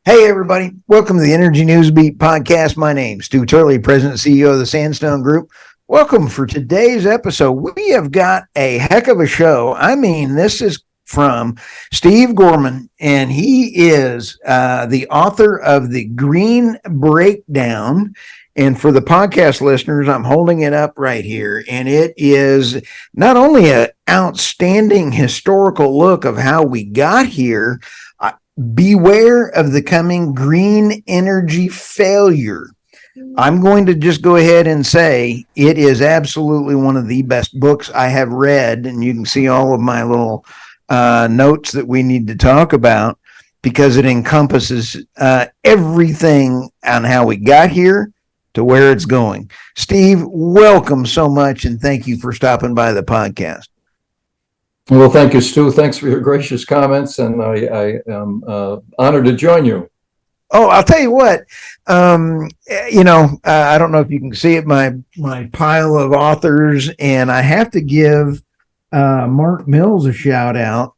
Hey, everybody. Welcome to the Energy News Beat podcast. My name's Stu Turley, President and CEO of the Sandstone Group. Welcome for today's episode. We have got a heck of a show. I mean, this is from Steve Gorham, and he is the author of The Green Breakdown. And for the podcast listeners, I'm holding it up right here. And it is not only an outstanding historical look of how we got here, beware of the coming green energy failure. I'm going to just go ahead and say it is absolutely one of the best books I have read. And you can see all of my little notes that we need to talk about because it encompasses everything on how we got here to where it's going. Steve, welcome so much. And thank you for stopping by the podcast. Well, thank you, Stu. Thanks for your gracious comments, and I am honored to join you. Oh, I'll tell you what, I don't know if you can see it, my pile of authors, and I have to give Mark Mills a shout out.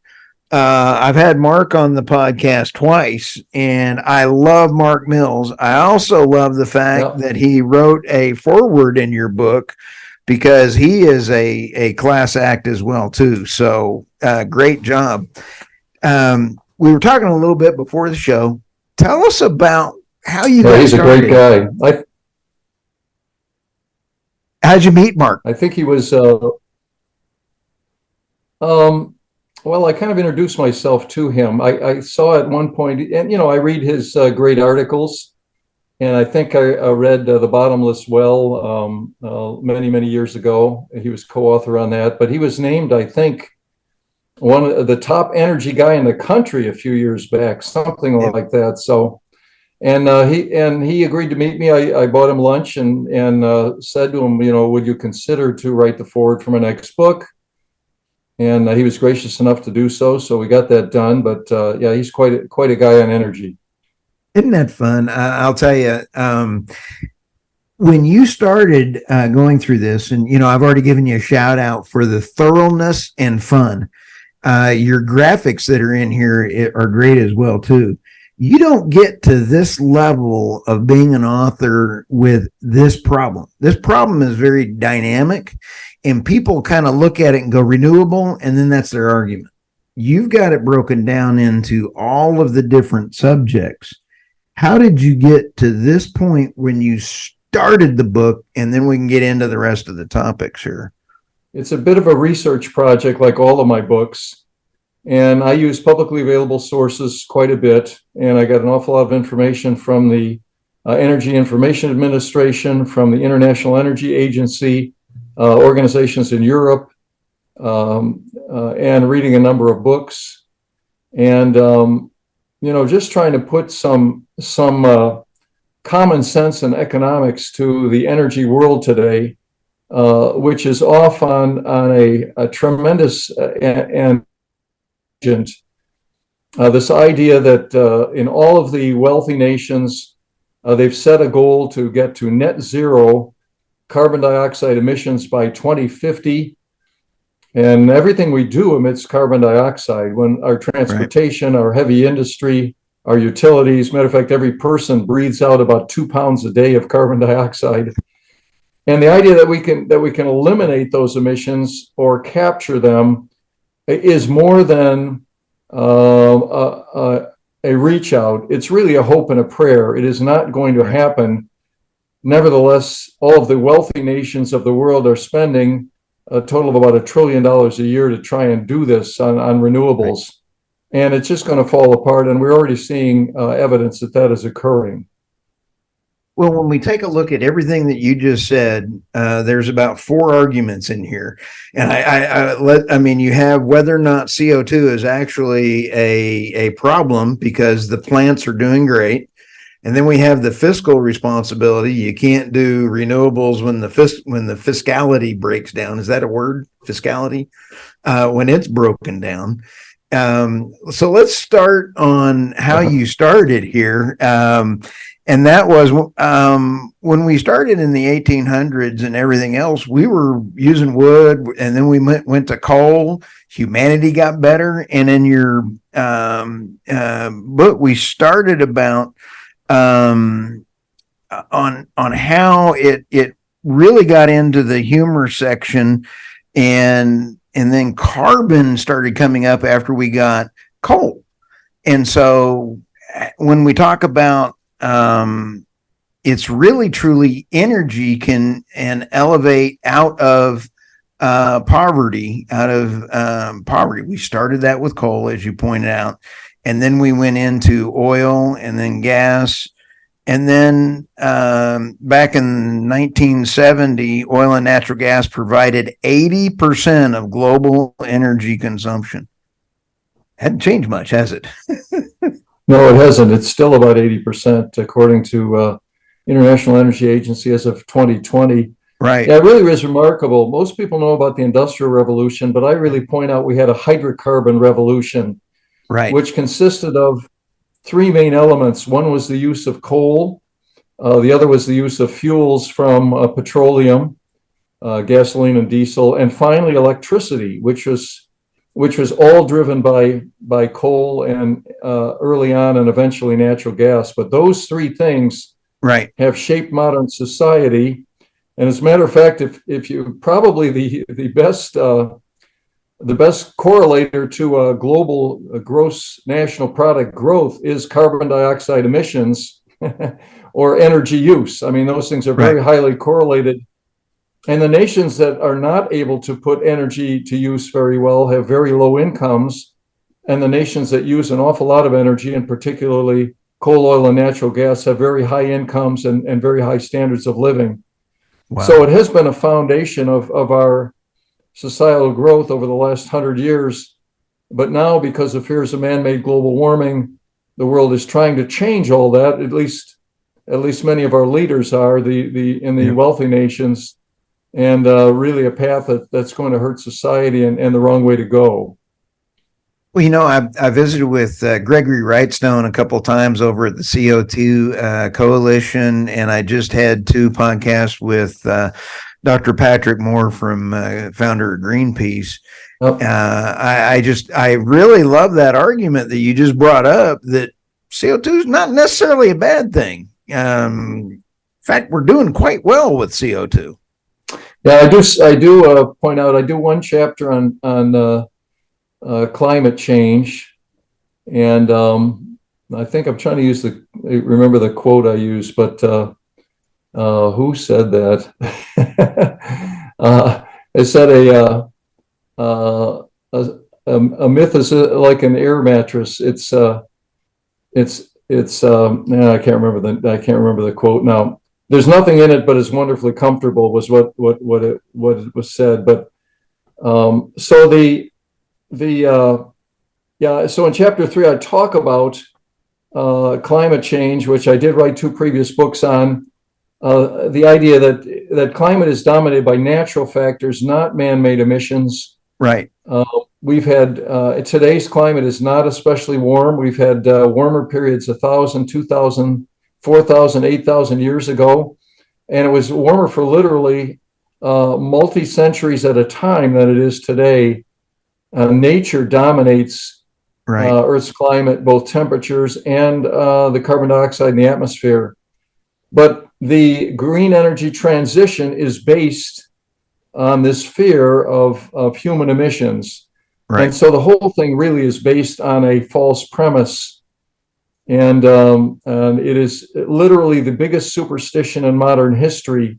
I've had Mark on the podcast twice, and I love Mark Mills. I also love the fact that he wrote a foreword in your book, because he is a class act as well, too. So great job. We were talking a little bit before the show. Tell us about how you got He's started. A great guy. How'd you meet Mark? I think he was, well, I kind of introduced myself to him. I saw at one point, and, I read his great articles. And I think I read The Bottomless Well many, many years ago. He was co-author on that, but he was named, I think, one of the top energy guy in the country a few years back, something like that. So, and he agreed to meet me. I bought him lunch and said to him, would you consider to write the foreword for my next book? And he was gracious enough to do so. So we got that done. But yeah, he's quite a guy on energy. Isn't that fun? I'll tell you, when you started going through this, and, I've already given you a shout out for the thoroughness and fun. Your graphics that are in here are great as well, too. You don't get to this level of being an author with this problem. This problem is very dynamic, and people kind of look at it and go renewable, and then that's their argument. You've got it broken down into all of the different subjects. How did you get to this point when you started the book? And then we can get into the rest of the topics here. It's a bit of a research project like all of my books. And I use publicly available sources quite a bit. And I got an awful lot of information from the Energy Information Administration, from the International Energy Agency, organizations in Europe, and reading a number of books. And just trying to put some common sense and economics to the energy world today, which is off on a tremendous tangent. This idea that in all of the wealthy nations, they've set a goal to get to net zero carbon dioxide emissions by 2050. And everything we do emits carbon dioxide. When our transportation, our heavy industry, our utilities, matter of fact, every person breathes out about 2 pounds a day of carbon dioxide. And the idea that we can eliminate those emissions or capture them is more than a reach out. It's really a hope and a prayer. It is not going to happen. Nevertheless, all of the wealthy nations of the world are spending a total of about $1 trillion a year to try and do this on renewables. Right. And it's just going to fall apart. And we're already seeing evidence that is occurring. Well, when we take a look at everything that you just said, there's about 4 arguments in here. And you have whether or not CO2 is actually a problem because the plants are doing great. And then we have the fiscal responsibility. You can't do renewables when the fiscality breaks down. Is that a word? Fiscality? When it's broken down. So let's start on how you started here. And that was when we started in the 1800s and everything else, we were using wood, and then we went to coal. Humanity got better. And in your book, we started about on how it really got into the humor section, and then carbon started coming up after we got coal. And so when we talk about it's really truly energy can and elevate out of poverty. We started that with coal, as you pointed out, and then we went into oil and then gas. And then back in 1970, oil and natural gas provided 80% of global energy consumption. Hadn't changed much, has it? No, it hasn't. It's still about 80%, according to International Energy Agency as of 2020. Right. Yeah, it really is remarkable. Most people know about the Industrial Revolution, but I really point out we had a hydrocarbon revolution, right, which consisted of three main elements. One was the use of coal. The other was the use of fuels from petroleum, gasoline and diesel, and finally electricity, which was all driven by coal and early on and eventually natural gas. But those three things right have shaped modern society. And as a matter of fact, if you probably the best correlator to global gross national product growth is carbon dioxide emissions or energy use. I mean, those things are very highly correlated. And the nations that are not able to put energy to use very well have very low incomes. And the nations that use an awful lot of energy, and particularly coal, oil, and natural gas, have very high incomes and very high standards of living. Wow. So it has been a foundation of our societal growth over the last 100 years. But now, because of fears of man-made global warming, the world is trying to change all that. At least many of our leaders are in the wealthy nations. And really a path that's going to hurt society and the wrong way to go. Well, I visited with Gregory Wrightstone a couple of times over at the CO2 Coalition, and I just had two podcasts with Dr. Patrick Moore from founder of Greenpeace. Oh. I really love that argument that you just brought up, that CO2 is not necessarily a bad thing. In fact, we're doing quite well with CO2. Yeah, I do point out, I do one chapter on climate change, and I think I'm trying to remember the quote I used, but who said that? It said a myth is like an air mattress. I can't remember the quote now. There's nothing in it, but it's wonderfully comfortable, was what it was said. But so so in chapter 3, I talk about climate change, which I did write 2 previous books on. The idea that climate is dominated by natural factors, not man-made emissions. Right. We've had today's climate is not especially warm. We've had warmer periods 1,000, 2,000. 4,000, 8,000 years ago, and it was warmer for literally multi-centuries at a time than it is today. Nature dominates Earth's climate, both temperatures and the carbon dioxide in the atmosphere. But the green energy transition is based on this fear of human emissions. Right. And so the whole thing really is based on a false premise. And it is literally the biggest superstition in modern history,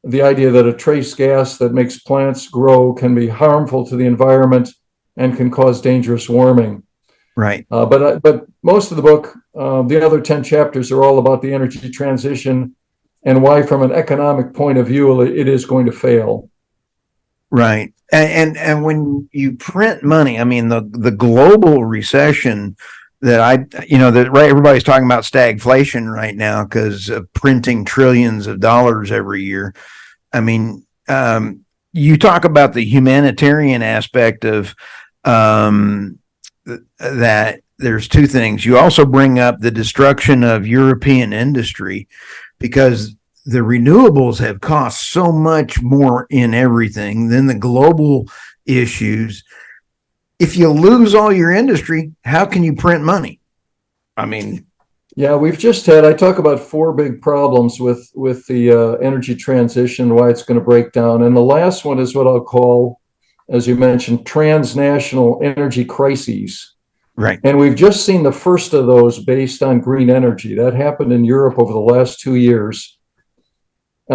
the idea that a trace gas that makes plants grow can be harmful to the environment and can cause dangerous warming. Right. But most of the book, the other 10 chapters, are all about the energy transition and why, from an economic point of view, it is going to fail. Right. And when you print money, I mean, the global recession everybody's talking about stagflation right now because of printing trillions of dollars every year. I mean, you talk about the humanitarian aspect of that there's two things. You also bring up the destruction of European industry because the renewables have cost so much more in everything than the global issues. If you lose all your industry, how can you print money? I mean, yeah, I talk about four big problems with the energy transition, why it's going to break down. And the last one is what I'll call, as you mentioned, transnational energy crises. right. And we've just seen the first of those based on green energy. That happened in Europe over the last 2 years.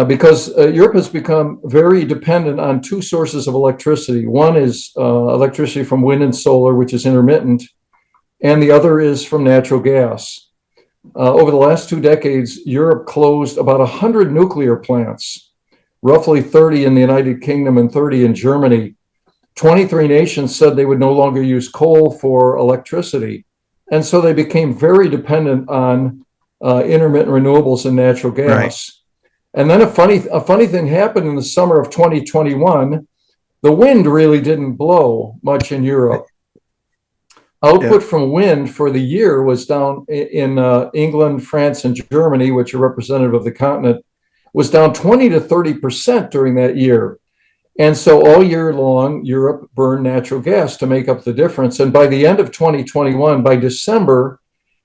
Because Europe has become very dependent on two sources of electricity. One is electricity from wind and solar, which is intermittent, and the other is from natural gas. Over the last 2 decades, Europe closed about 100 nuclear plants, roughly 30 in the United Kingdom and 30 in Germany. 23 nations said they would no longer use coal for electricity. And so they became very dependent on intermittent renewables and natural gas. Right. And then a funny thing happened in the summer of 2021. The wind really didn't blow much in Europe. Output from wind for the year was down in England, France, and Germany, which are representative of the continent, was down 20 to 30% during that year. And so all year long, Europe burned natural gas to make up the difference. And by the end of 2021, by December,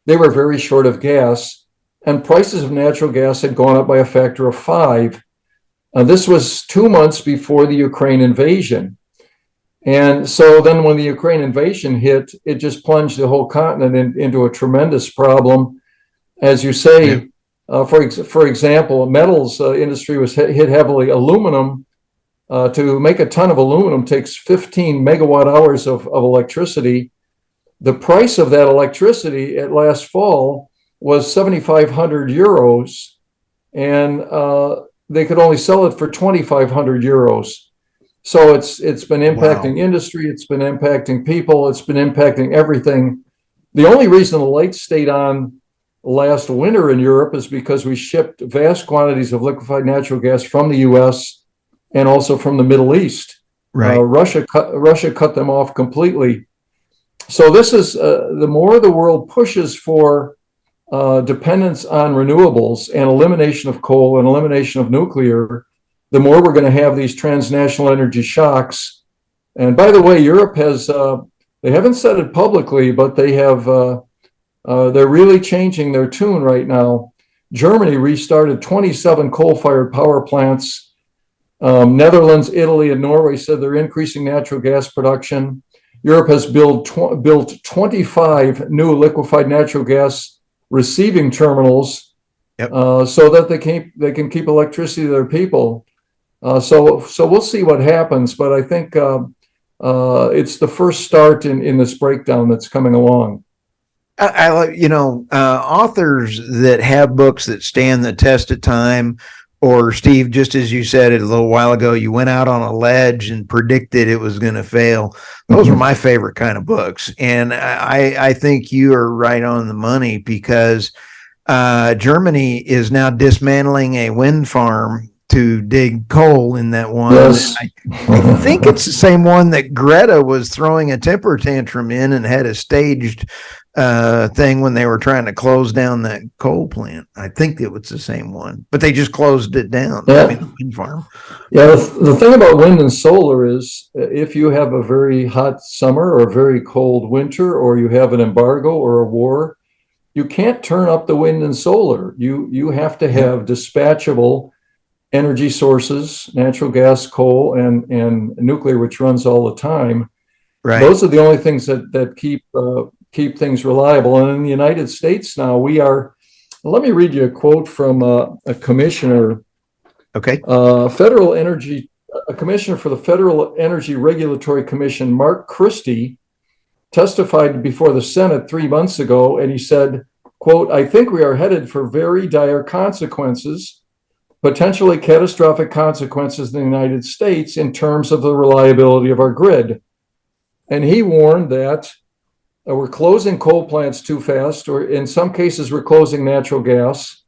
they were very short of gas. And prices of natural gas had gone up by a factor of 5. This was 2 months before the Ukraine invasion. And so then when the Ukraine invasion hit, it just plunged the whole continent into a tremendous problem. As you say, for example, metals industry was hit heavily. Aluminum, to make a ton of aluminum takes 15 megawatt hours of electricity. The price of that electricity at last fall was 7,500 euros, and they could only sell it for 2,500 euros. So it's been impacting industry, it's been impacting people, it's been impacting everything. The only reason the lights stayed on last winter in Europe is because we shipped vast quantities of liquefied natural gas from the U.S. and also from the Middle East. Right. Russia cut them off completely. So this is the more the world pushes for dependence on renewables and elimination of coal and elimination of nuclear, the more we're going to have these transnational energy shocks. And by the way, Europe has, they haven't said it publicly, but they have, they're really changing their tune right now. Germany restarted 27 coal-fired power plants. Netherlands, Italy, and Norway said they're increasing natural gas production. Europe has built 25 new liquefied natural gas receiving terminals, so that they can keep electricity to their people. So we'll see what happens, but I think it's the first start in this breakdown that's coming along. Authors that have books that stand the test of time, or Steve, just as you said it a little while ago, you went out on a ledge and predicted it was going to fail. Those are my favorite kind of books. And I think you are right on the money, because Germany is now dismantling a wind farm to dig coal in that one. Yes. I think it's the same one that Greta was throwing a temper tantrum in and had a staged thing when they were trying to close down that coal plant. I think it was the same one, but they just closed it down. Yeah. I mean, the wind farm. Yeah, the thing about wind and solar is if you have a very hot summer or a very cold winter, or you have an embargo or a war, you can't turn up the wind and solar. You have to have dispatchable energy sources, natural gas, coal, and nuclear, which runs all the time. Right. Those are the only things that keep things reliable. And in the United States now, we are. Let me read you a quote from a commissioner. Okay. A commissioner for the Federal Energy Regulatory Commission, Mark Christie, testified before the Senate 3 months ago, and he said, quote, "I think we are headed for very dire consequences, potentially catastrophic consequences in the United States in terms of the reliability of our grid." And he warned that we're closing coal plants too fast, or in some cases we're closing natural gas,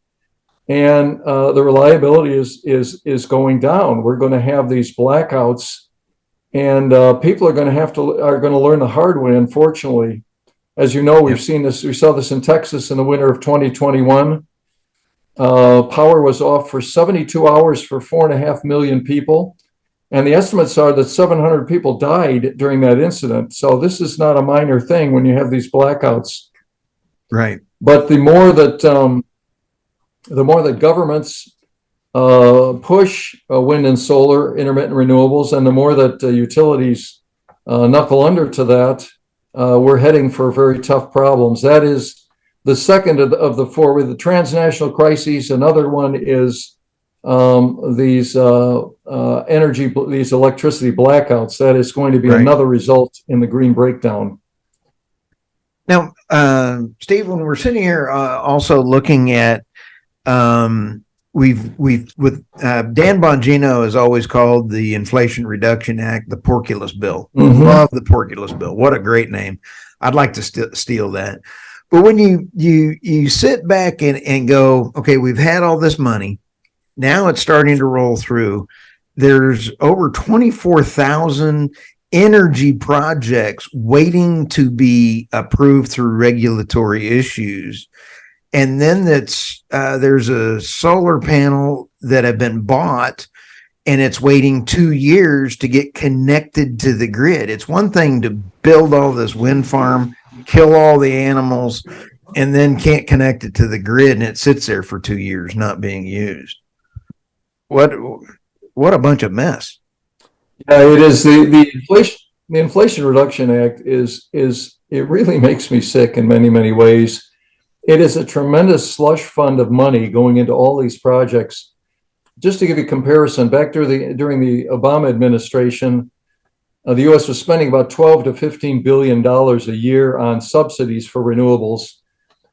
and the reliability is going down. We're going to have these blackouts, and people are going to learn the hard way, unfortunately. As you know, we've seen this. We saw this in Texas in the winter of 2021. Power was off for 72 hours for 4.5 million people. And the estimates are that 700 people died during that incident. So this is not a minor thing when you have these blackouts. Right. But the more that governments push wind and solar, intermittent renewables, and the more that utilities knuckle under to that, we're heading for very tough problems. That is the second of the four, with the transnational crises. Another one is these electricity blackouts. That is going to be another result in the green breakdown. Now, Steve, when we're sitting here also looking at, Dan Bongino has always called the Inflation Reduction Act the Porculus Bill. Mm-hmm. Love the Porculus Bill. What a great name. I'd like to steal that. But when you sit back and go, okay, we've had all this money. Now it's starting to roll through. There's over 24,000 energy projects waiting to be approved through regulatory issues. And then there's a solar panel that have been bought, and it's waiting 2 years to get connected to the grid. It's one thing to build all this wind farm, kill all the animals, and then can't connect it to the grid, and it sits there for 2 years not being used. What a bunch of mess. Yeah, it is. The Inflation Reduction Act is it really makes me sick in many, many ways. It is a tremendous slush fund of money going into all these projects. Just to give you a comparison, back during the Obama administration, the U.S. was spending about $12 to $15 billion a year on subsidies for renewables.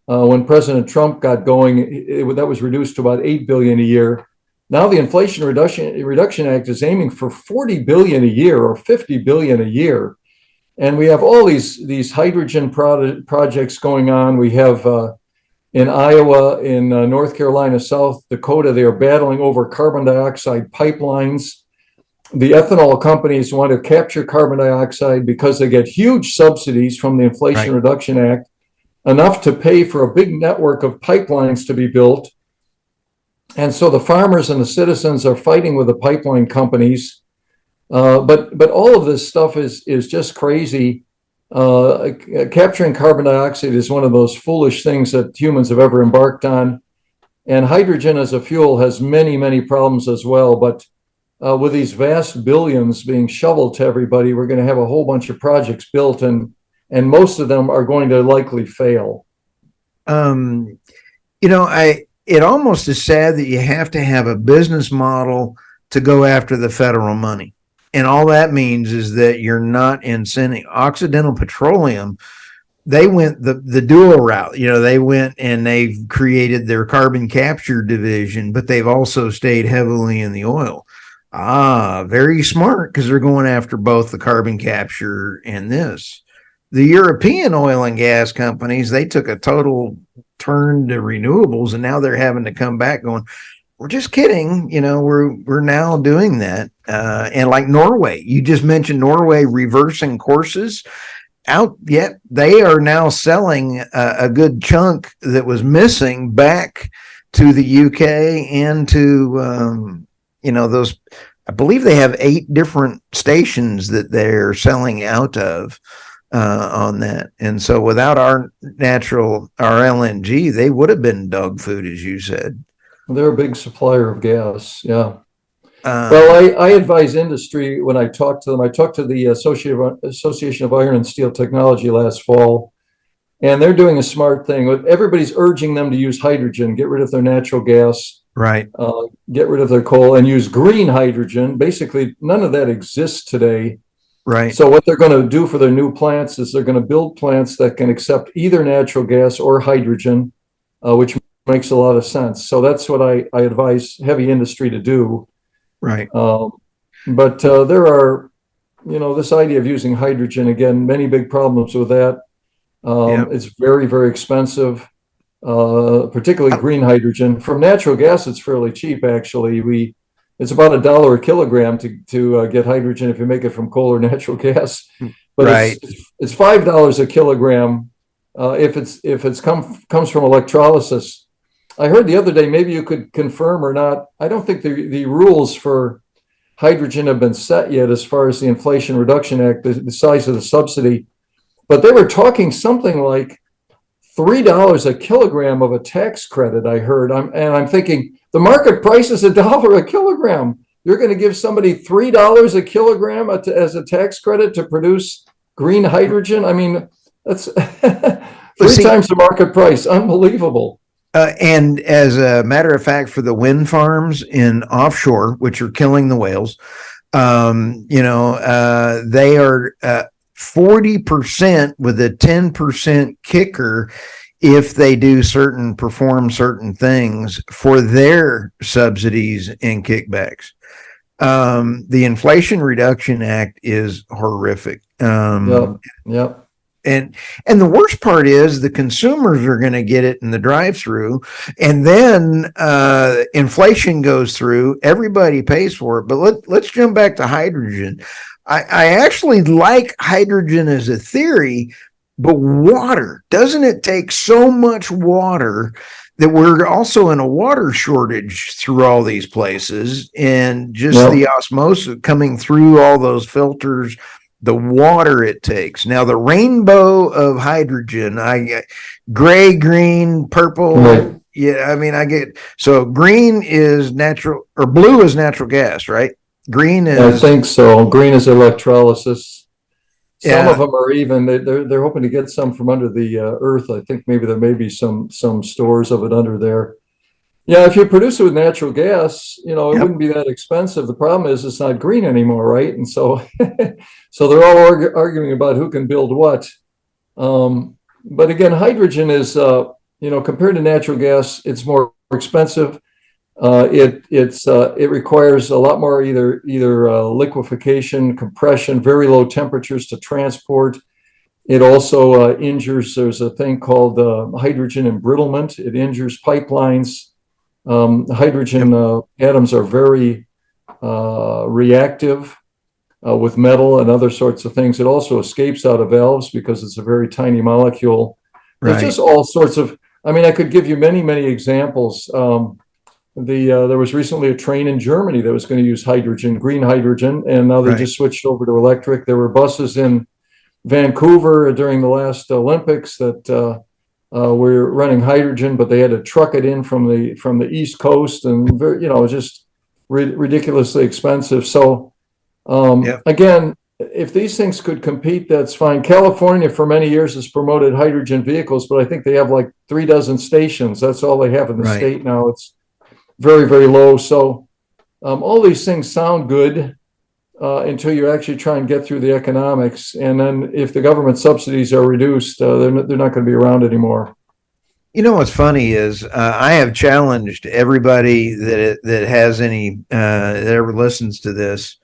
When President Trump got going, that was reduced to about $8 billion a year. Now the Inflation Reduction Act is aiming for $40 billion a year or $50 billion a year. And we have all these hydrogen projects going on. We have in Iowa, in North Carolina, South Dakota, they are battling over carbon dioxide pipelines. The ethanol companies want to capture carbon dioxide because they get huge subsidies from the Inflation Reduction Act, enough to pay for a big network of pipelines to be built. And so the farmers and the citizens are fighting with the pipeline companies. But all of this stuff is just crazy. Capturing carbon dioxide is one of those foolish things that humans have ever embarked on. And hydrogen as a fuel has many, many problems as well. But with these vast billions being shoveled to everybody, we're going to have a whole bunch of projects built, and most of them are going to likely fail. It almost is sad that you have to have a business model to go after the federal money. And all that means is that you're not incenting. Occidental Petroleum, they went the dual route. They went and they've created their carbon capture division, but they've also stayed heavily in the oil. Very smart, because they're going after both the carbon capture and this. The European oil and gas companies, they took a total turn to renewables, and now they're having to come back going, we're just kidding. We're now doing that. And like Norway, you just mentioned Norway reversing courses out, yet they are now selling a good chunk that was missing back to the UK and to, those, I believe they have 8 different stations that they're selling out of on that. And so without our LNG, they would have been dog food, as you said. They're a big supplier of gas. Yeah. Well, I advise industry when I talk to them. I talked to the Association of Iron and Steel Technology last fall, and they're doing a smart thing. Everybody's urging them to use hydrogen, get rid of their natural gas, get rid of their coal, and use green hydrogen. Basically, none of that exists today. Right. So what they're going to do for their new plants is they're going to build plants that can accept either natural gas or hydrogen, which makes a lot of sense. So that's what I advise heavy industry to do. Right. But there are, this idea of using hydrogen, again, many big problems with that. It's very, very expensive, particularly green hydrogen. From natural gas, it's fairly cheap, actually. It's about $1 a kilogram to get hydrogen if you make it from coal or natural gas. But it's $5 a kilogram if it's comes from electrolysis. I heard the other day, maybe you could confirm or not. I don't think the rules for hydrogen have been set yet as far as the Inflation Reduction Act, the size of the subsidy, but they were talking something like $3 a kilogram of a tax credit. I heard, I'm thinking the market price is $1 a kilogram. You're going to give somebody $3 a kilogram as a tax credit to produce green hydrogen? I mean, that's three times the market price. Unbelievable. And as a matter of fact, for the wind farms in offshore, which are killing the whales, they are 40% with a 10% kicker if they perform certain things for their subsidies and kickbacks. The Inflation Reduction Act is horrific. Yep. And the worst part is the consumers are going to get it in the drive-through, and then inflation goes through. Everybody pays for it. But let's jump back to hydrogen. I actually like hydrogen as a theory, but water, doesn't it take so much water that we're also in a water shortage through all these places, and just the osmosis coming through all those filters, the water it takes. Now the rainbow of hydrogen, gray, green, purple. Right. Yeah, I mean, so green is natural, or blue is natural gas, right? Green is, I think so. Green is electrolysis. Some of them are even, they're hoping to get some from under the earth. I think maybe there may be some stores of it under there. Yeah, if you produce it with natural gas, it wouldn't be that expensive. The problem is it's not green anymore, right? And so so they're all arguing about who can build what. But again, hydrogen is, compared to natural gas, it's more expensive. It requires a lot more either liquefaction, compression, very low temperatures to transport. It also injures. There's a thing called hydrogen embrittlement. It injures pipelines. Hydrogen atoms are very reactive with metal and other sorts of things. It also escapes out of valves because it's a very tiny molecule. There's just all sorts of, I could give you many, many examples. There was recently a train in Germany that was going to use hydrogen, green hydrogen, and now they just switched over to electric. There were buses in Vancouver during the last Olympics that were running hydrogen, but they had to truck it in from the East Coast, and just ridiculously expensive. So again, if these things could compete, that's fine. California for many years has promoted hydrogen vehicles, but I think they have like 36 stations. That's all they have in the state now. It's very, very low. So all these things sound good until you actually try and get through the economics. And then if the government subsidies are reduced, they're not going to be around anymore. What's funny is I have challenged everybody that has any that ever listens to this.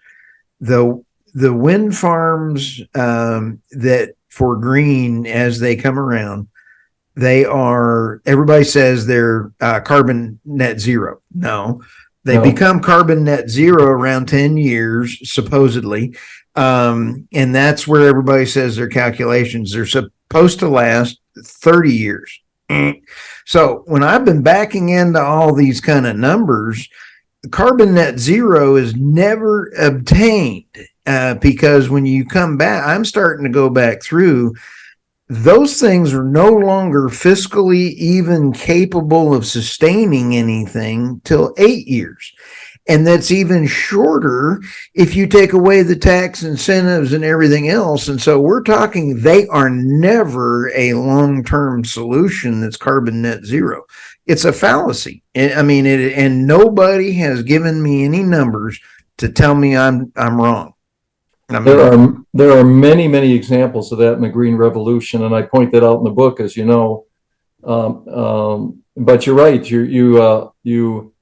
The wind farms that for green, as they come around, everybody says they're carbon net zero. No, they become carbon net zero around 10 years, supposedly. And that's where everybody says their calculations. They're supposed to last 30 years. So when I've been backing into all these kind of numbers, carbon net zero is never obtained because when you come back, I'm starting to go back through. Those things are no longer fiscally even capable of sustaining anything till 8 years. And that's even shorter if you take away the tax incentives and everything else. And so we're talking, they are never a long-term solution that's carbon net zero. It's a fallacy. And nobody has given me any numbers to tell me I'm wrong. There are many, many examples of that in the Green Revolution, and I point that out in the book, as you know. But you're right. You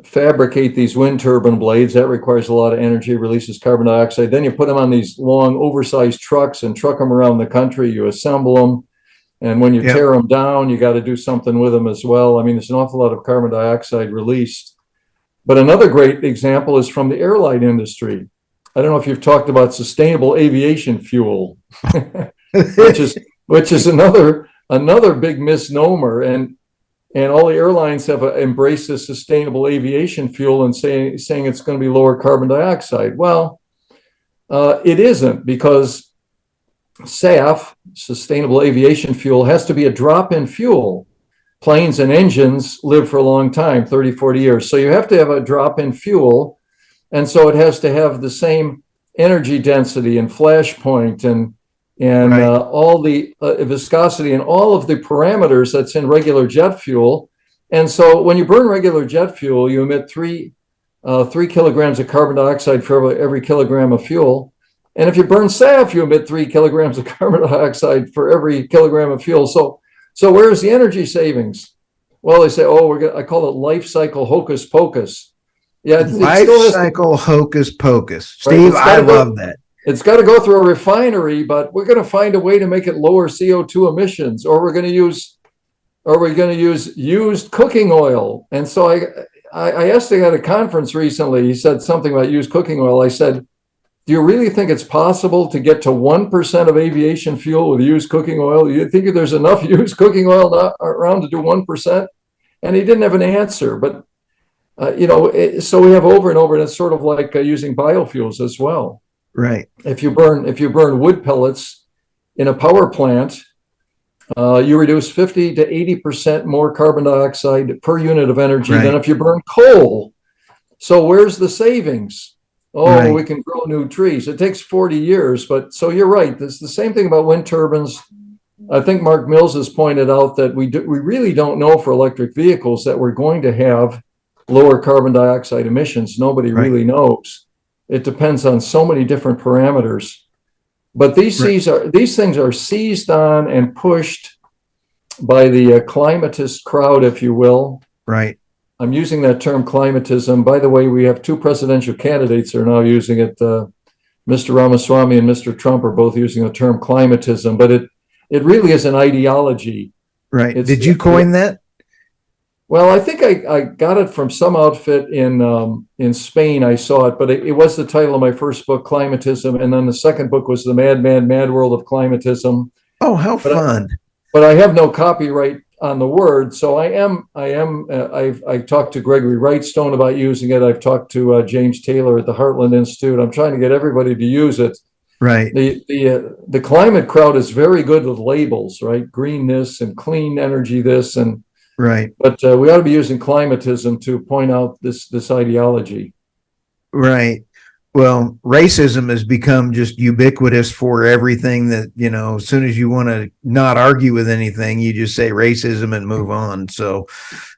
fabricate these wind turbine blades. That requires a lot of energy, releases carbon dioxide. Then you put them on these long, oversized trucks and truck them around the country. You assemble them, and when you tear them down, you got to do something with them as well. There's an awful lot of carbon dioxide released. But another great example is from the airline industry. I don't know if you've talked about sustainable aviation fuel, which is another another big misnomer. And all the airlines have embraced this sustainable aviation fuel and saying it's going to be lower carbon dioxide. Well, it isn't, because SAF, sustainable aviation fuel, has to be a drop-in fuel. Planes and engines live for a long time, 30, 40 years. So you have to have a drop-in fuel. And so it has to have the same energy density and flash point and Right. all the viscosity and all of the parameters that's in regular jet fuel. And so when you burn regular jet fuel, you emit 3 kilograms of carbon dioxide for every kilogram of fuel. And if you burn SAF, you emit 3 kilograms of carbon dioxide for every kilogram of fuel. So where's the energy savings? Well, they say, I call it life cycle hocus pocus. Yeah, Life cycle hocus pocus. Right, Steve, I love that. It's got to go through a refinery, but we're going to find a way to make it lower CO2 emissions, or we're going to use used cooking oil. And so I asked him at a conference recently, he said something about used cooking oil. I said, do you really think it's possible to get to 1% of aviation fuel with used cooking oil? Do you think there's enough used cooking oil around to do 1%? And he didn't have an answer. But, so we have over and over, and it's sort of like using biofuels as well. Right. If you burn wood pellets in a power plant, you reduce 50 to 80% more carbon dioxide per unit of energy than if you burn coal. So where's the savings? We can grow new trees. It takes 40 years, but so you're right. It's the same thing about wind turbines. I think Mark Mills has pointed out that we really don't know for electric vehicles that we're going to have lower carbon dioxide emissions. Nobody really knows. It depends on so many different parameters. But these things are seized on and pushed by the climatist crowd, if you will. Right. I'm using that term, climatism. By the way, we have 2 presidential candidates that are now using it. Mr. Ramaswamy and Mr. Trump are both using the term climatism, but it really is an ideology. Right. Did you coin that? Well, I think I got it from some outfit in Spain. I saw it, but it was the title of my first book, Climatism, and then the second book was The Mad World of Climatism. Oh, how fun! But I have no copyright on the word, so I've talked to Gregory Wrightstone about using it. I've talked to James Taylor at the Heartland Institute. I'm trying to get everybody to use it. Right. The climate crowd is very good with labels, right? Green this and clean energy this and. Right. But we ought to be using climatism to point out this ideology. Right. Well, racism has become just ubiquitous for everything that, as soon as you want to not argue with anything, you just say racism and move on. So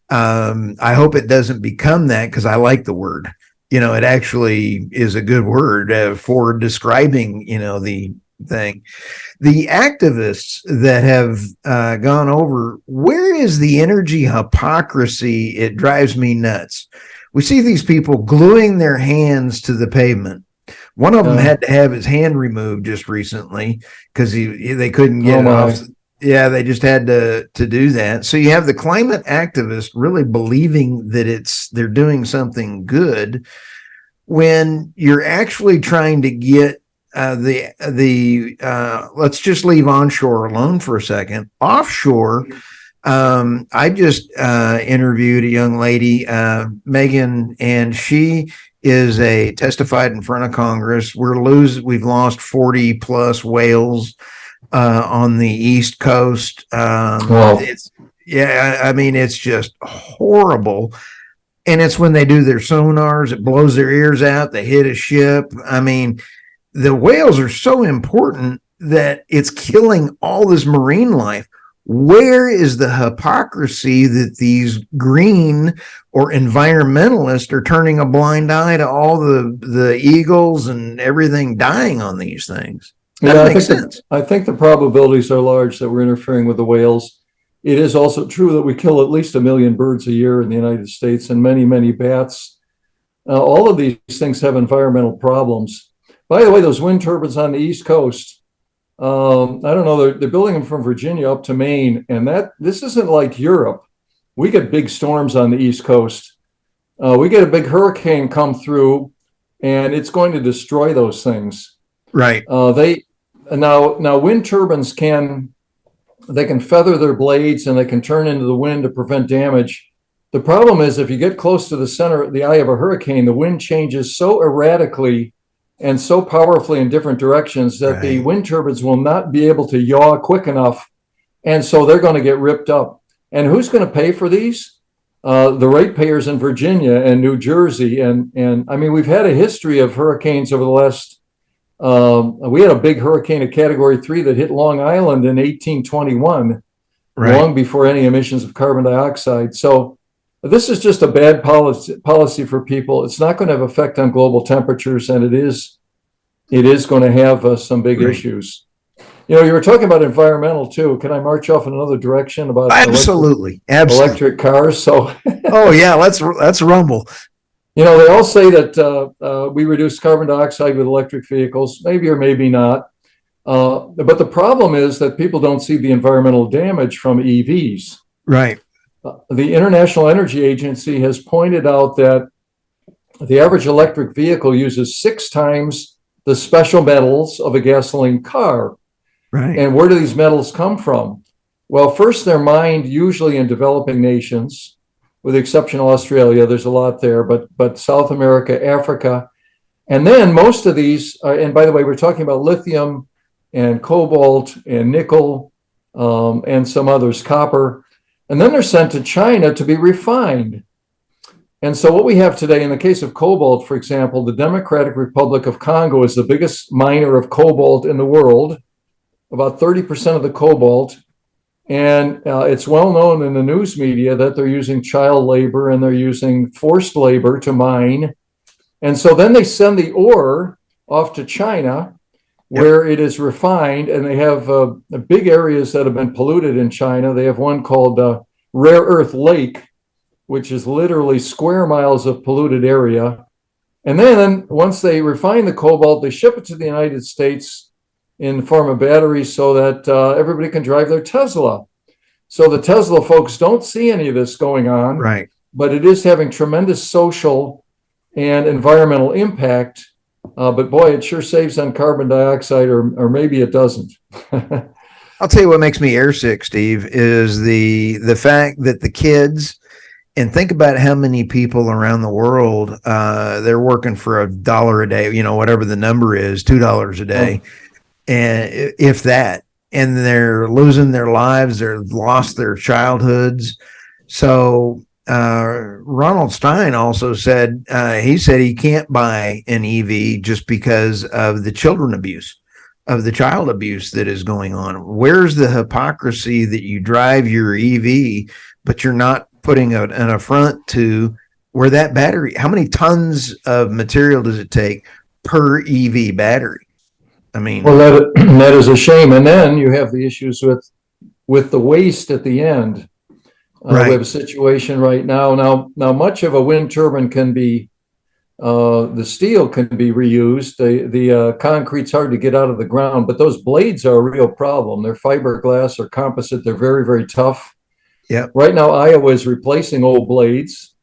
I hope it doesn't become that, because I like the word. It actually is a good word for describing, the thing. The activists that have gone over, where is the energy hypocrisy? It drives me nuts. We see these people gluing their hands to the pavement. One of them had to have his hand removed just recently because they couldn't get it off. Yeah, they just had to do that. So you have the climate activists really believing that they're doing something good, when you're actually trying to get let's just leave onshore alone for a second. Offshore, I just interviewed a young lady, Megan, and she is testified in front of Congress. We've lost 40 plus whales on the East Coast. It's just horrible. And it's when they do their sonars, it blows their ears out. They hit a ship. The whales are so important that it's killing all this marine life. Where is the hypocrisy that these green or environmentalists are turning a blind eye to all the eagles and everything dying on these things? That makes sense. I think the probabilities are large that we're interfering with the whales. It is also true that we kill at least 1 million birds a year in the United States and many, many bats. All of these things have environmental problems. By the way, those wind turbines on the East Coast, I don't know, they're building them from Virginia up to Maine, and this isn't like Europe. We get big storms on the East Coast. We get a big hurricane come through, and it's going to destroy those things. Right. Now wind turbines can they can feather their blades and they can turn into the wind to prevent damage. The problem is if you get close to the center, the eye of a hurricane, the wind changes so erratically and so powerfully in different directions that the wind turbines will not be able to yaw quick enough. And so they're going to get ripped up. And who's going to pay for these? The ratepayers in Virginia and New Jersey. And I mean, we've had a history of hurricanes over the last, we had a big hurricane of Category 3 that hit Long Island in 1821, long before any emissions of carbon dioxide. So this is just a bad policy for people. It's not going to have effect on global temperatures, and it is going to have some big issues. You know, you were talking about environmental too. Can I march off in another direction about absolutely electric cars? So, oh yeah, let's rumble. You know, they all say that we reduce carbon dioxide with electric vehicles, maybe or maybe not. But the problem is that people don't see the environmental damage from EVs. Right. The International Energy Agency has pointed out that the average electric vehicle uses 6 times the special metals of a gasoline car. Right. And where do these metals come from? Well, first, they're mined usually in developing nations, with the exception of Australia. There's a lot there, but South America, Africa. And then most of these, and by the way, we're talking about lithium and cobalt and nickel and some others, copper. And then they're sent to China to be refined. And so what we have today, in the case of cobalt, for example, the Democratic Republic of Congo is the biggest miner of cobalt in the world, about 30% of the cobalt. And it's well known in the news media that they're using child labor and they're using forced labor to mine. And so then they send the ore off to China, where it is refined, and they have big areas that have been polluted in China. They have one called Rare Earth Lake, which is literally square miles of polluted area. And then once they refine the cobalt, they ship it to the United States in the form of batteries so that everybody can drive their Tesla. So the Tesla folks don't see any of this going on, right? But it is having tremendous social and environmental impact. But boy, it sure saves on carbon dioxide, or maybe it doesn't. I'll tell you what makes me airsick, Steve, is the fact that the kids, and think about how many people around the world, they're working for $1 a day, you know, whatever the number is, $2 a day, and if that, and they're losing their lives, they're lost their childhoods. So Ronald Stein also said, he can't buy an EV just because of the children abuse, of the child abuse that is going on. Where's the hypocrisy that you drive your EV, but you're not putting an affront to where that battery, how many tons of material does it take per EV battery? I mean, well, that is a shame. And then you have the issues with the waste at the end. We have a situation right now. Now, much of a wind turbine can be, the steel can be reused. The concrete's hard to get out of the ground, but those blades are a real problem. They're fiberglass or composite. They're very, very tough. Yeah. Right now, Iowa is replacing old blades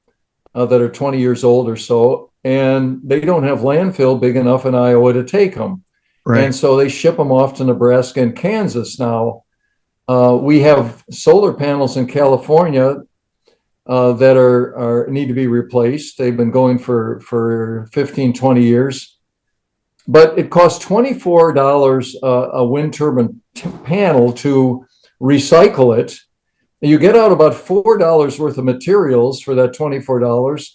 that are 20 years old or so, and they don't have landfill big enough in Iowa to take them. Right. And so they ship them off to Nebraska and Kansas now. We have solar panels in California that need to be replaced. They've been going for 15, 20 years. But it costs $24 a wind turbine panel to recycle it. You get out about $4 worth of materials for that $24.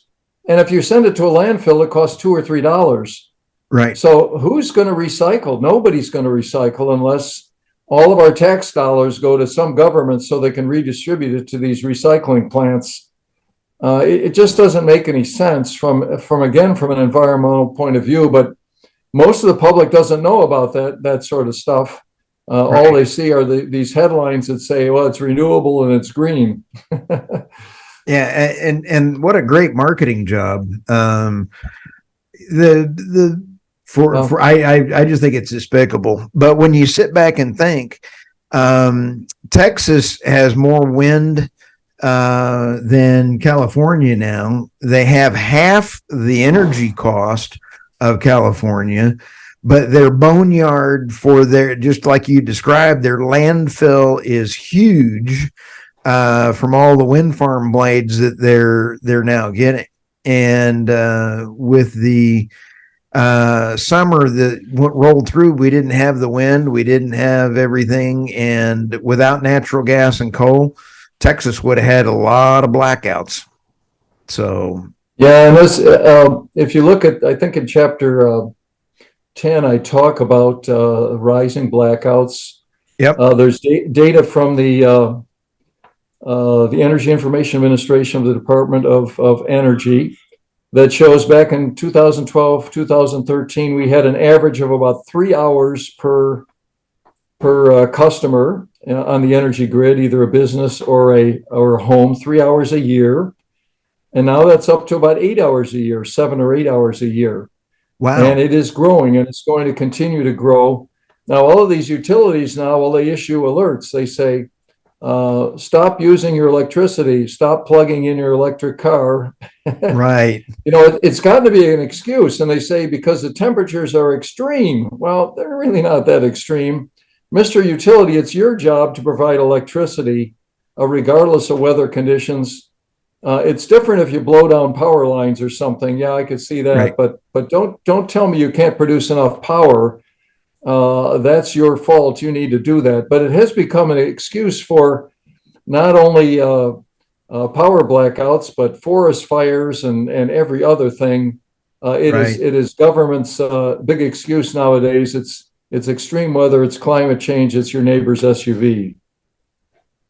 And if you send it to a landfill, it costs $2 or $3. Right. So who's going to recycle? Nobody's going to recycle unless all of our tax dollars go to some government so they can redistribute it to these recycling plants. It just doesn't make any sense from an environmental point of view. But most of the public doesn't know about that sort of stuff. All they see are these headlines that say, well, it's renewable and it's green. Yeah. And what a great marketing job. I just think it's despicable. But when you sit back and think, Texas has more wind than California now. They have half the energy cost of California. but their boneyard for their, just like you described, their landfill is huge from all the wind farm blades that they're now getting. And with the summer that rolled through, we didn't have the wind, we didn't have everything, and without natural gas and coal, Texas would have had a lot of blackouts. So yeah, and this, if you look at, I think in chapter 10, I talk about rising blackouts. Yep. There's data from the Energy Information Administration of the Department of Energy that shows back in 2012, 2013, we had an average of about 3 hours per customer on the energy grid, either a business or a home, 3 hours a year. And now that's up to about 8 hours a year, 7 or 8 hours a year. Wow. And it is growing, and it's going to continue to grow. Now, all of these utilities now, well, they issue alerts. They say, stop using your electricity, stop plugging in your electric car. Right. You know, it's gotten to be an excuse. And they say, because the temperatures are extreme. Well, they're really not that extreme. Mr. Utility, it's your job to provide electricity, regardless of weather conditions. It's different if you blow down power lines or something. Yeah, I could see that. Right. But don't tell me you can't produce enough power. That's your fault. You need to do that. But it has become an excuse for not only power blackouts, but forest fires and every other thing. It is government's big excuse nowadays. It's extreme weather. It's climate change. It's your neighbor's SUV.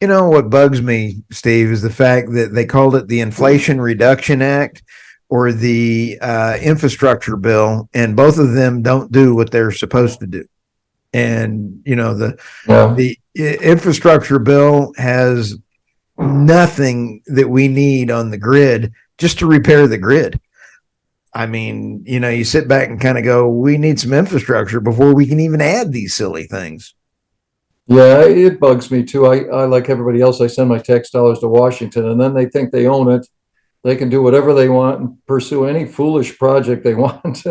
You know, what bugs me, Steve, is the fact that they called it the Inflation Reduction Act or the infrastructure bill, and both of them don't do what they're supposed to do. And, you know, the infrastructure bill has nothing that we need on the grid just to repair the grid. I mean, you know, you sit back and kind of go, we need some infrastructure before we can even add these silly things. Yeah, it bugs me too. I like everybody else, I send my tax dollars to Washington, and then they think they own it. They can do whatever they want and pursue any foolish project they want.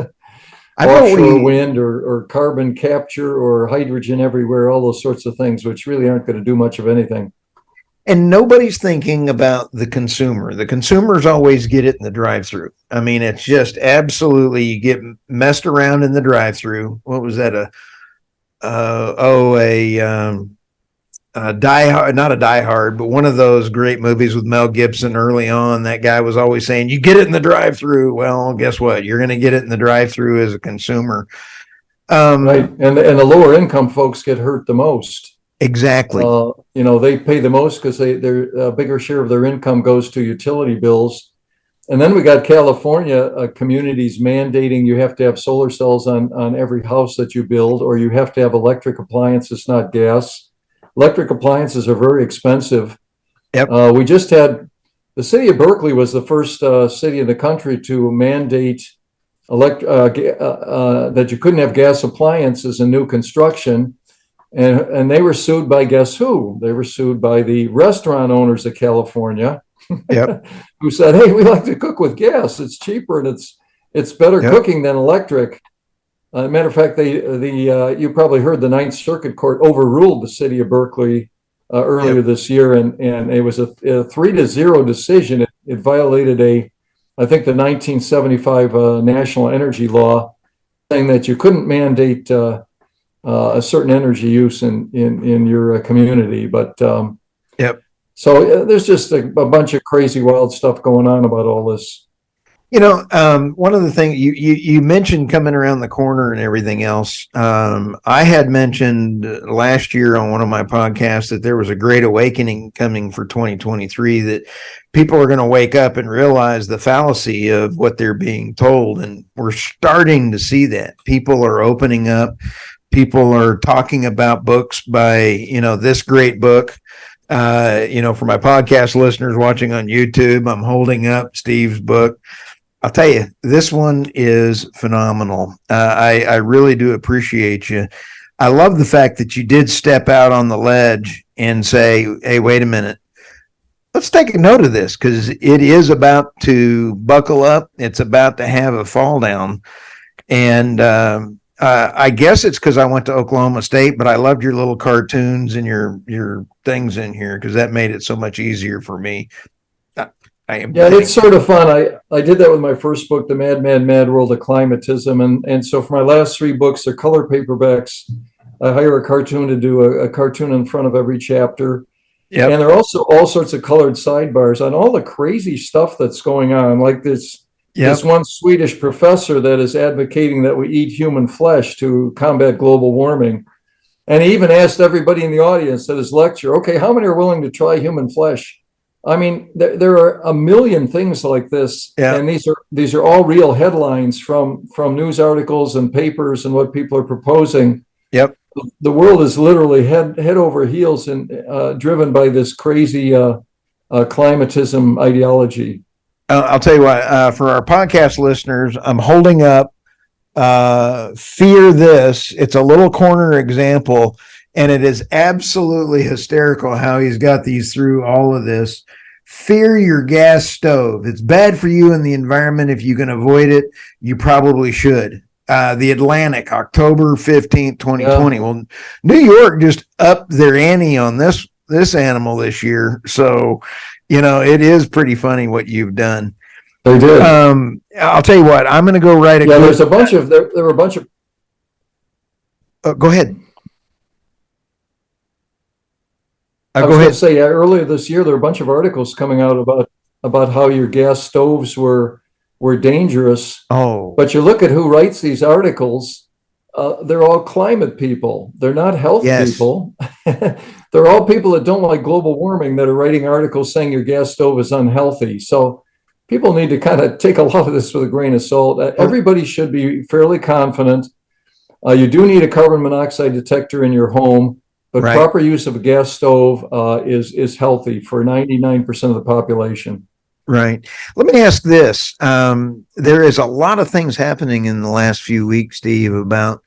Offshore wind or carbon capture or hydrogen everywhere, all those sorts of things, which really aren't going to do much of anything. And nobody's thinking about the consumer. The consumers always get it in the drive-through. I mean, it's just absolutely, you get messed around in the drive-through. What was that? Die Hard, not a Die Hard, but one of those great movies with Mel Gibson early on. That guy was always saying, you get it in the drive-through. Well, guess what? You're going to get it in the drive-through as a consumer. Right. And the lower income folks get hurt the most. Exactly. You know, they pay the most because a bigger share of their income goes to utility bills. And then we got California communities mandating you have to have solar cells on every house that you build, or you have to have electric appliances, not gas. Electric appliances are very expensive. Yep. We just had, the city of Berkeley was the first city in the country to mandate that you couldn't have gas appliances in new construction. And they were sued by, guess who? They were sued by the restaurant owners of California. Yep. Who said, hey, we like to cook with gas. It's cheaper and it's better cooking than electric. Matter of fact, you probably heard the Ninth Circuit Court overruled the city of Berkeley earlier this year, and it was a 3-0 decision. It violated I think the 1975 national energy law, saying that you couldn't mandate a certain energy use in your community. But so there's just a bunch of crazy, wild stuff going on about all this. You know, one of the things you mentioned coming around the corner and everything else. I had mentioned last year on one of my podcasts that there was a great awakening coming for 2023, that people are going to wake up and realize the fallacy of what they're being told. And we're starting to see that. People are opening up. People are talking about books by, you know, this great book. You know, for my podcast listeners watching on YouTube, I'm holding up Steve's book. I'll tell you, this one is phenomenal. I really do appreciate you. I love the fact that you did step out on the ledge and say, hey, wait a minute. Let's take a note of this, because it is about to buckle up. It's about to have a fall down. And I guess it's because I went to Oklahoma State, but I loved your little cartoons and your things in here because that made it so much easier for me. I am. Yeah, it's sort of fun. I did that with my first book, The Mad, Mad, Mad World of Climatism. And so for my last three books, they're color paperbacks. I hire a cartoon to do a cartoon in front of every chapter. Yep. And there are also all sorts of colored sidebars on all the crazy stuff that's going on, like this one Swedish professor that is advocating that we eat human flesh to combat global warming. And he even asked everybody in the audience at his lecture, okay, how many are willing to try human flesh? I mean, there are a million things like this, and these are all real headlines from news articles and papers and what people are proposing. Yep. The world is literally head over heels and driven by this crazy climatism ideology. I'll tell you what, for our podcast listeners, I'm holding up Fear This. It's a little corner example, and it is absolutely hysterical how he's got these through all of this. Fear your gas stove. It's bad for you and the environment. If you can avoid it, you probably should. The Atlantic, October 15th, 2020. Yeah. Well, New York just upped their ante on this animal this year. So, it is pretty funny what you've done. They did. I'll tell you what, I'm going to go write a there were a bunch of. Go ahead. I was going to say, earlier this year, there were a bunch of articles coming out about how your gas stoves were dangerous. Oh. But you look at who writes these articles, they're all climate people. They're not health people. They're all people that don't like global warming that are writing articles saying your gas stove is unhealthy. So people need to kind of take a lot of this with a grain of salt. Everybody should be fairly confident. You do need a carbon monoxide detector in your home, but proper use of a gas stove is healthy for 99% of the population. Right. Let me ask this. There is a lot of things happening in the last few weeks, Steve, about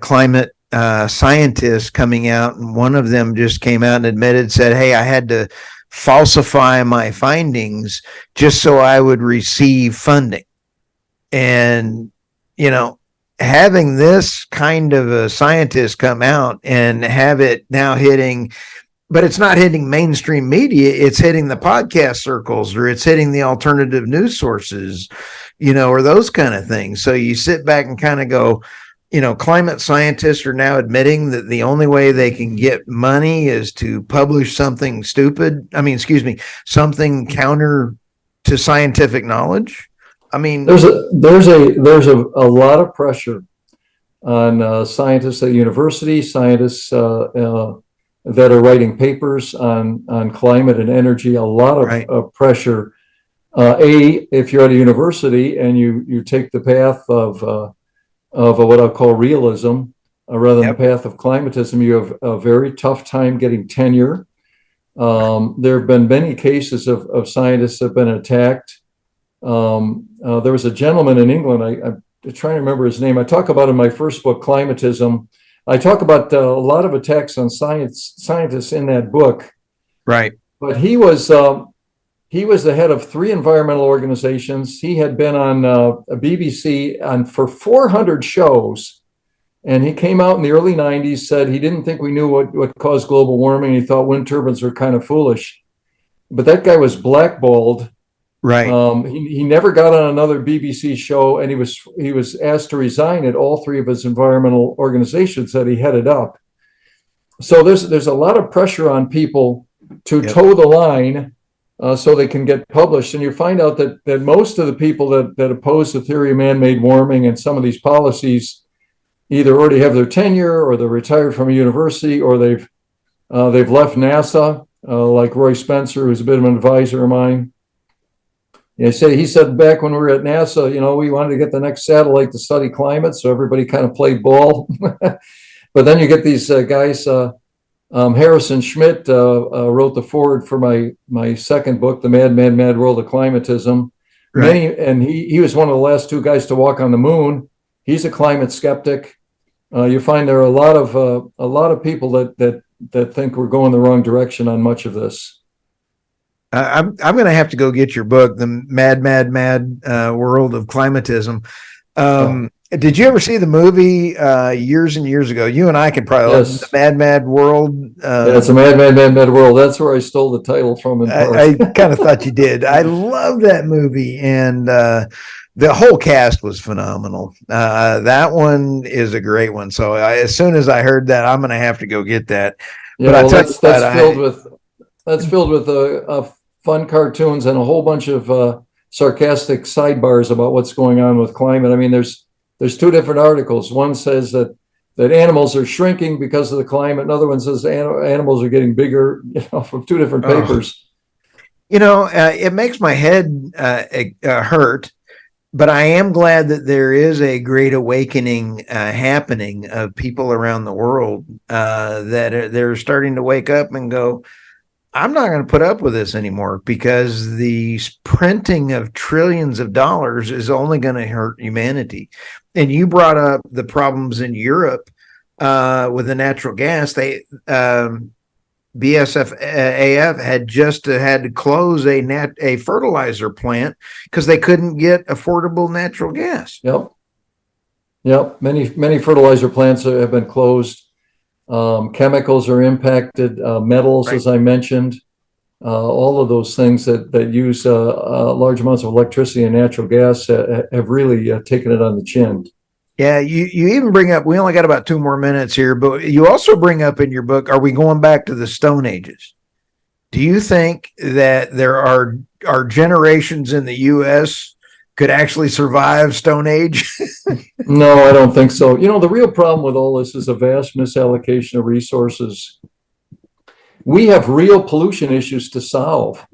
climate scientists coming out. And one of them just came out and said, hey, I had to falsify my findings just so I would receive funding. And, having this kind of a scientist come out and have it now hitting, but it's not hitting mainstream media. It's hitting the podcast circles, or it's hitting the alternative news sources, or those kind of things. So you sit back and kind of go, climate scientists are now admitting that the only way they can get money is to publish something something counter to scientific knowledge. I mean, there's a lot of pressure on scientists at university, scientists that are writing papers on climate and energy, a lot of pressure. If you're at a university and you take the path of what I'll call realism rather than the path of climatism, you have a very tough time getting tenure. There have been many cases of scientists that have been attacked. There was a gentleman in England, I'm trying to remember his name. I talk about in my first book, Climatism. I talk about a lot of attacks on scientists in that book. Right. But he was the head of 3 environmental organizations. He had been on a BBC for 400 shows. And he came out in the early 90s, said he didn't think we knew what caused global warming. He thought wind turbines were kind of foolish. But that guy was blackballed. Right. He never got on another BBC show, and he was asked to resign at all 3 of his environmental organizations that he headed up. So there's a lot of pressure on people to toe the line so they can get published. And you find out that most of the people that oppose the theory of man-made warming and some of these policies either already have their tenure, or they're retired from a university, or they've left NASA, like Roy Spencer, who's a bit of an advisor of mine. He said back when we were at NASA, we wanted to get the next satellite to study climate, so everybody kind of played ball. But then you get these guys. Harrison Schmidt wrote the foreword for my second book, The Mad, Mad, Mad World of Climatism. Right. And he was one of the last 2 guys to walk on the moon. He's a climate skeptic. You find there are a lot of people that think we're going the wrong direction on much of this. I'm going to have to go get your book, The Mad, Mad, Mad World of Climatism. Did you ever see the movie years and years ago? You and I could probably Yes. The Mad Mad World. Yeah, it's a mad world. That's where I stole the title from in part. I kind of thought you did. I love that movie, and the whole cast was phenomenal. That one is a great one. So as soon as I heard that, I'm going to have to go get that. Yeah, but well, that's filled with fun cartoons and a whole bunch of sarcastic sidebars about what's going on with climate. I mean, there's two different articles. One says that animals are shrinking because of the climate. Another one says animals are getting bigger, from two different papers. It makes my head hurt, but I am glad that there is a great awakening happening of people around the world that they're starting to wake up and go, I'm not going to put up with this anymore, because the printing of trillions of dollars is only going to hurt humanity. And you brought up the problems in Europe with the natural gas. BASF had just had to close a fertilizer plant because they couldn't get affordable natural gas. Yep. Many fertilizer plants have been closed. Chemicals are impacted, metals, right, as I mentioned, all of those things that use large amounts of electricity and natural gas have really taken it on the chin. Yeah, you even bring up, we only got about 2 more minutes here, but you also bring up in your book, are we going back to the Stone Ages? Do you think that there are generations in the U.S. could actually survive Stone Age? No, I don't think so. The real problem with all this is a vast misallocation of resources. We have real pollution issues to solve.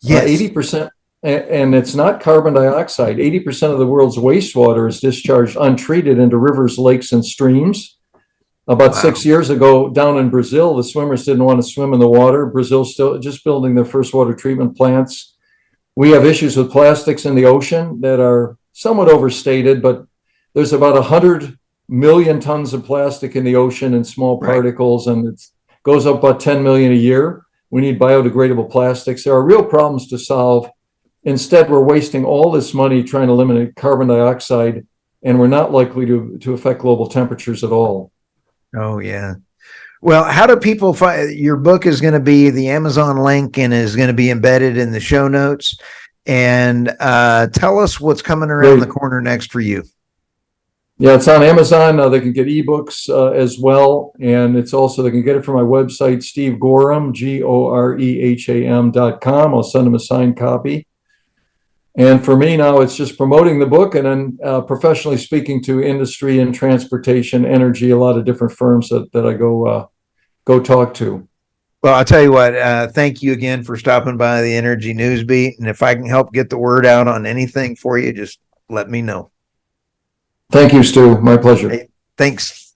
Yes. 80%, and it's not carbon dioxide. 80% of the world's wastewater is discharged untreated into rivers, lakes, and streams. About 6 years ago, down in Brazil, the swimmers didn't want to swim in the water. Brazil's still just building their first water treatment plants. We have issues with plastics in the ocean that are somewhat overstated, but there's about 100 million tons of plastic in the ocean in small particles, and it goes up about 10 million a year. We need biodegradable plastics. There are real problems to solve. Instead, we're wasting all this money trying to eliminate carbon dioxide, and we're not likely to affect global temperatures at all. Oh, yeah. Well, how do people find your book? Is going to be the Amazon link and is going to be embedded in the show notes. And tell us what's coming around the corner next for you. Yeah, it's on Amazon. They can get ebooks as well. And it's also, they can get it from my website, Steve Gorham, GOREHAM.com. I'll send them a signed copy. And for me now, it's just promoting the book and then professionally speaking to industry and transportation, energy, a lot of different firms that I go talk to. Well, I'll tell you what, thank you again for stopping by the Energy Newsbeat. And if I can help get the word out on anything for you, just let me know. Thank you, Stu. My pleasure. Hey, thanks.